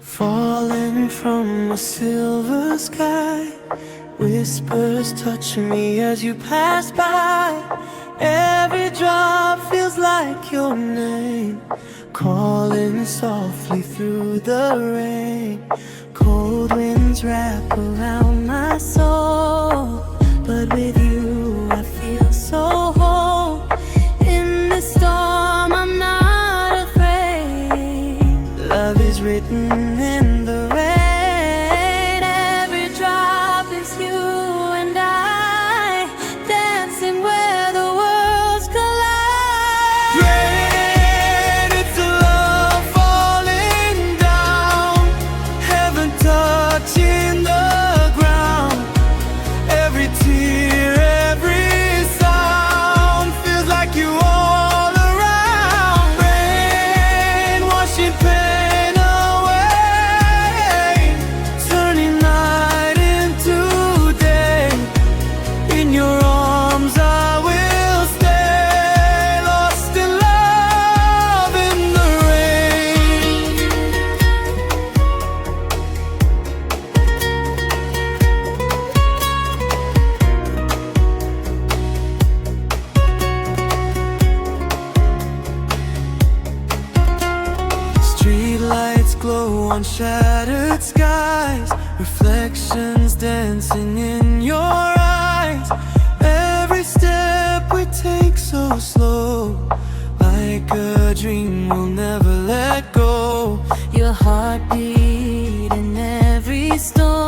Falling from a silver sky, whispers touch me as you pass by. Every drop feels like your name, calling softly through the rain. Cold winds wrap around my soul, but with you I feel so whole. In the storm I'm not afraid. Love is written in the rain. Every drop is you and I, dancing where the worlds collide. Rain, it's a love falling down, heaven touching the ground. Every tear, every sound feels like you all around. Rain, washing pain away, turning night into day. In your arms I will stay, lost in love in the rain. Street lights glow on shattered skies, reflections dancing in your eyes. Every step we take so slow, like a dream we'll never let go. Your heartbeat in every storm,